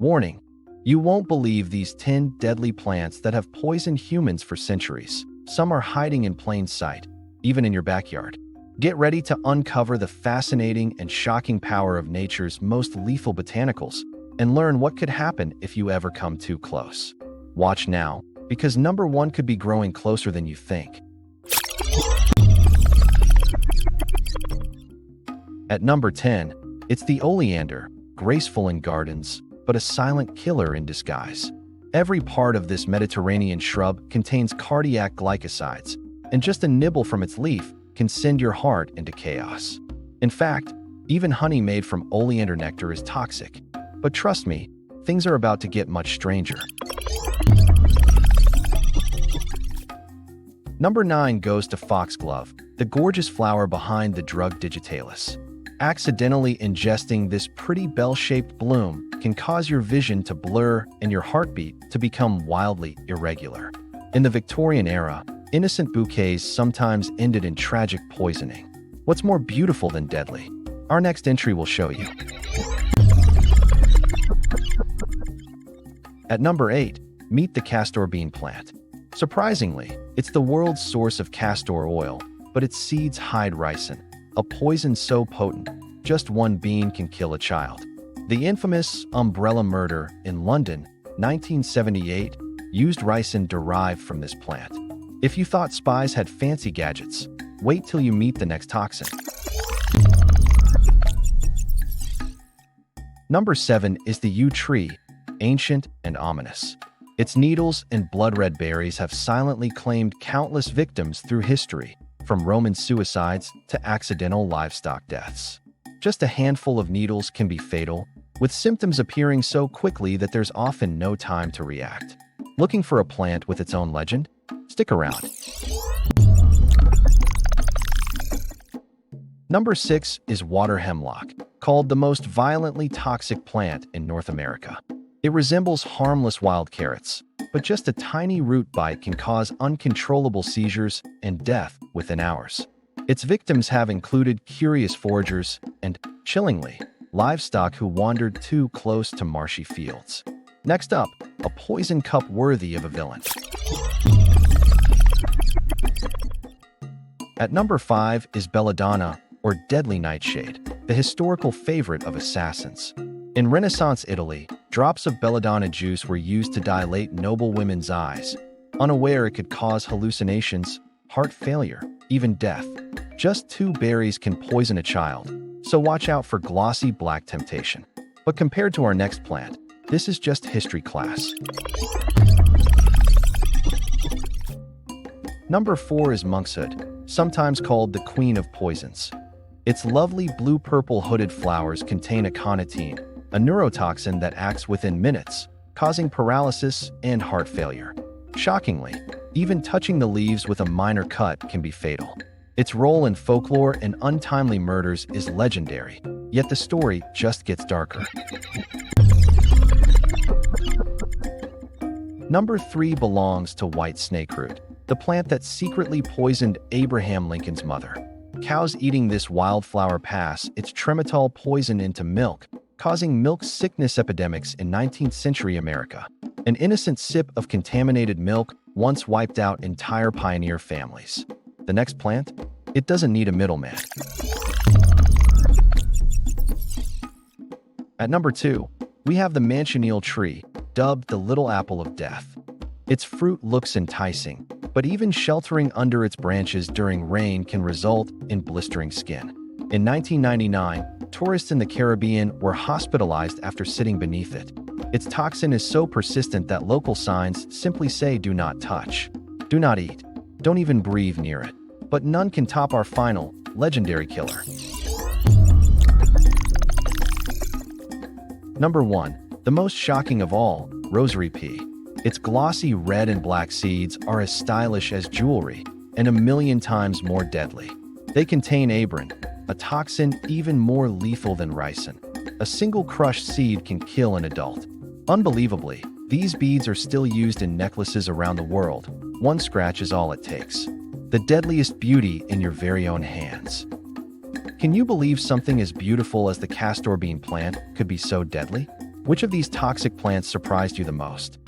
Warning: you won't believe these 10 deadly plants that have poisoned humans for centuries. Some are hiding in plain sight, even in your backyard. Get ready to uncover the fascinating and shocking power of nature's most lethal botanicals and learn what could happen if you ever come too close. Watch now, because number 1 could be growing closer than you think. At number 10, it's the oleander, graceful in gardens, but a silent killer in disguise. Every part of this Mediterranean shrub contains cardiac glycosides, and just a nibble from its leaf can send your heart into chaos. In fact, even honey made from oleander nectar is toxic. But trust me, things are about to get much stranger. Number 9 goes to foxglove, the gorgeous flower behind the drug digitalis. Accidentally ingesting this pretty bell-shaped bloom can cause your vision to blur and your heartbeat to become wildly irregular. In the Victorian era, innocent bouquets sometimes ended in tragic poisoning. What's more beautiful than deadly? Our next entry will show you. At number 8, meet the castor bean plant. Surprisingly, it's the world's source of castor oil, but its seeds hide ricin, a poison so potent, just one bean can kill a child. The infamous umbrella murder in London, 1978, used ricin derived from this plant. If you thought spies had fancy gadgets, wait till you meet the next toxin. Number 7 is the yew tree, ancient and ominous. Its needles and blood-red berries have silently claimed countless victims through history, from Roman suicides to accidental livestock deaths. Just a handful of needles can be fatal, with symptoms appearing so quickly that there's often no time to react. Looking for a plant with its own legend? Stick around. Number 6 is water hemlock, called the most violently toxic plant in North America. It resembles harmless wild carrots, but just a tiny root bite can cause uncontrollable seizures and death within hours. Its victims have included curious foragers and, chillingly, livestock who wandered too close to marshy fields. Next up, a poison cup worthy of a villain. At number 5 is Belladonna, or deadly nightshade, the historical favorite of assassins. In Renaissance Italy, drops of belladonna juice were used to dilate noble women's eyes, unaware it could cause hallucinations, heart failure, even death. Just 2 berries can poison a child, so watch out for glossy black temptation. But compared to our next plant, this is just history class. Number 4 is monkshood, sometimes called the queen of poisons. Its lovely blue-purple hooded flowers contain aconitine, a neurotoxin that acts within minutes, causing paralysis and heart failure. Shockingly, even touching the leaves with a minor cut can be fatal. Its role in folklore and untimely murders is legendary, yet the story just gets darker. Number 3 belongs to white snakeroot, the plant that secretly poisoned Abraham Lincoln's mother. Cows eating this wildflower pass its trematol poison into milk, causing milk sickness epidemics in 19th century America. An innocent sip of contaminated milk once wiped out entire pioneer families. The next plant? It doesn't need a middleman. At number 2, we have the manchineel tree, dubbed the little apple of death. Its fruit looks enticing, but even sheltering under its branches during rain can result in blistering skin. In 1999, tourists in the Caribbean were hospitalized after sitting beneath it. Its toxin is so persistent that local signs simply say "do not touch," "do not eat," "don't even breathe near it." But none can top our final, legendary killer. Number 1, the most shocking of all, Rosary Pea. Its glossy red and black seeds are as stylish as jewelry and a million times more deadly. They contain abrin, a toxin even more lethal than ricin. A single crushed seed can kill an adult. Unbelievably, these beads are still used in necklaces around the world. One scratch is all it takes. The deadliest beauty in your very own hands. Can you believe something as beautiful as the castor bean plant could be so deadly? Which of these toxic plants surprised you the most?